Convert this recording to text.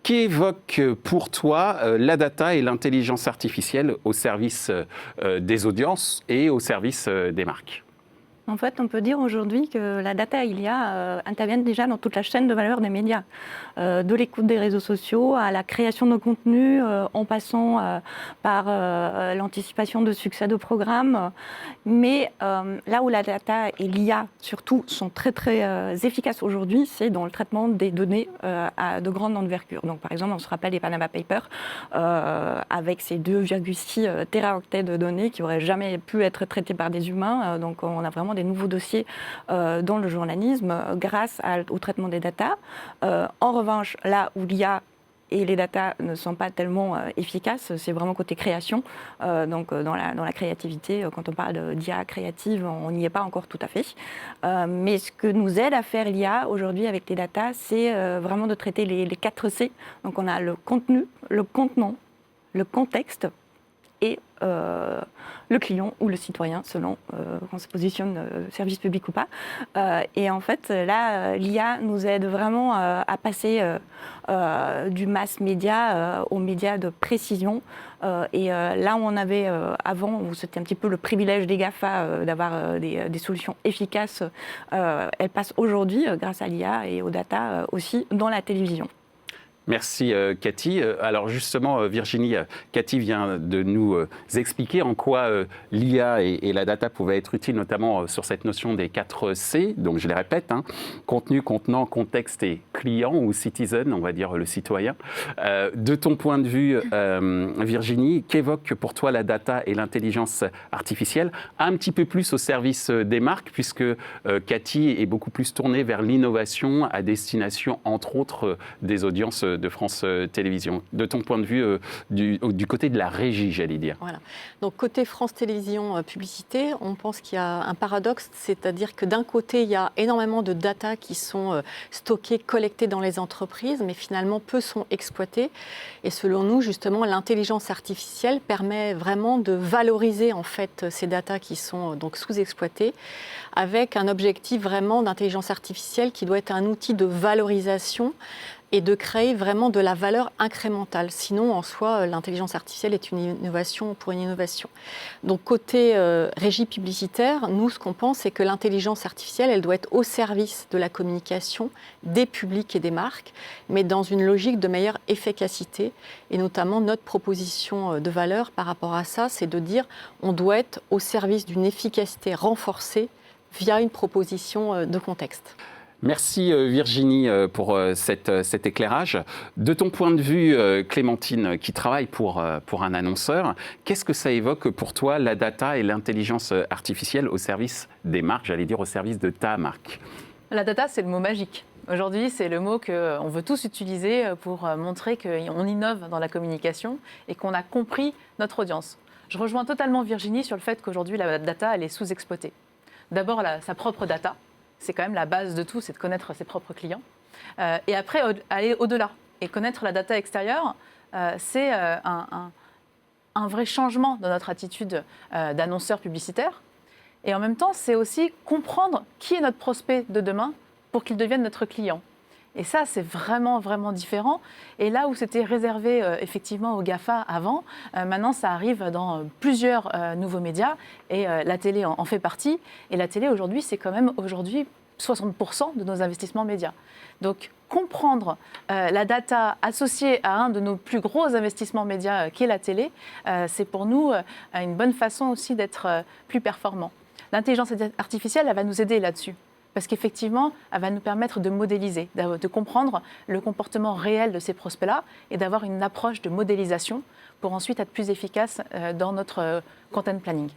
Qu'évoque pour toi la data et l'intelligence artificielle au service des audiences et au service des marques ? En fait, on peut dire aujourd'hui que la data et l'IA interviennent déjà dans toute la chaîne de valeur des médias, de l'écoute des réseaux sociaux à la création de contenus, en passant par l'anticipation de succès de programmes. Mais là où la data et l'IA, surtout, sont très efficaces aujourd'hui, c'est dans le traitement des données à de grande envergure. Donc, par exemple, on se rappelle les Panama Papers, avec ces 2,6 téraoctets de données qui n'auraient jamais pu être traités par des humains. Donc, on a vraiment des nouveaux dossiers dans le journalisme grâce au traitement des datas. En revanche, là où l'IA et les datas ne sont pas tellement efficaces, c'est vraiment côté création. Donc dans la créativité, quand on parle d'IA créative, on n'y est pas encore tout à fait. Mais ce que nous aide à faire l'IA aujourd'hui avec les datas, c'est vraiment de traiter les 4 C. Donc on a le contenu, le contenant, le contexte et le client ou le citoyen, selon qu'on se positionne service public ou pas. Et en fait, là, l'IA nous aide vraiment à passer du mass média aux médias de précision. Et là où on avait avant, où c'était un petit peu le privilège des GAFA d'avoir des solutions efficaces, elles passent aujourd'hui, grâce à l'IA et aux data aussi, dans la télévision. Merci Cathy. Alors justement, Virginie, Cathy vient de nous expliquer en quoi l'IA et la data pouvaient être utiles, notamment sur cette notion des 4 C. Donc je les répète, contenu, contenant, contexte et client ou citizen, on va dire le citoyen. De ton point de vue, Virginie, qu'évoque pour toi la data et l'intelligence artificielle, un petit peu plus au service des marques, puisque Cathy est beaucoup plus tournée vers l'innovation à destination, entre autres, des audiences de France Télévisions. De ton point de vue, du côté de la régie, j'allais dire. Voilà. Donc, côté France Télévisions Publicité, on pense qu'il y a un paradoxe, c'est-à-dire que d'un côté, il y a énormément de data qui sont stockées, collectées dans les entreprises, mais finalement, peu sont exploitées. Et selon nous, justement, l'intelligence artificielle permet vraiment de valoriser en fait ces data qui sont donc sous-exploitées, avec un objectif vraiment d'intelligence artificielle qui doit être un outil de valorisation et de créer vraiment de la valeur incrémentale. Sinon, en soi, l'intelligence artificielle est une innovation pour une innovation. Donc, côté régie publicitaire, nous, ce qu'on pense, c'est que l'intelligence artificielle, elle doit être au service de la communication des publics et des marques, mais dans une logique de meilleure efficacité. Et notamment, notre proposition de valeur par rapport à ça, c'est de dire on doit être au service d'une efficacité renforcée via une proposition de contexte. Merci Virginie pour cet éclairage. De ton point de vue, Clémentine, qui travaille pour un annonceur, qu'est-ce que ça évoque pour toi, la data et l'intelligence artificielle au service des marques, j'allais dire au service de ta marque ? La data, c'est le mot magique. Aujourd'hui, c'est le mot qu'on veut tous utiliser pour montrer qu'on innove dans la communication et qu'on a compris notre audience. Je rejoins totalement Virginie sur le fait qu'aujourd'hui, la data, elle est sous-exploitée. D'abord, sa propre data. C'est quand même la base de tout, c'est de connaître ses propres clients. Et après, aller au-delà. Et connaître la data extérieure, c'est un vrai changement dans notre attitude d'annonceur publicitaire. Et en même temps, c'est aussi comprendre qui est notre prospect de demain pour qu'il devienne notre client. Et ça, c'est vraiment, vraiment différent. Et là où c'était réservé effectivement aux GAFA avant, maintenant, ça arrive dans plusieurs nouveaux médias. Et la télé en fait partie. Et la télé, aujourd'hui, c'est quand même 60% de nos investissements médias. Donc, comprendre la data associée à un de nos plus gros investissements médias, qui est la télé, c'est pour nous une bonne façon aussi d'être plus performant. L'intelligence artificielle, elle va nous aider là-dessus. Parce qu'effectivement, elle va nous permettre de modéliser, de comprendre le comportement réel de ces prospects-là et d'avoir une approche de modélisation pour ensuite être plus efficace dans notre content planning.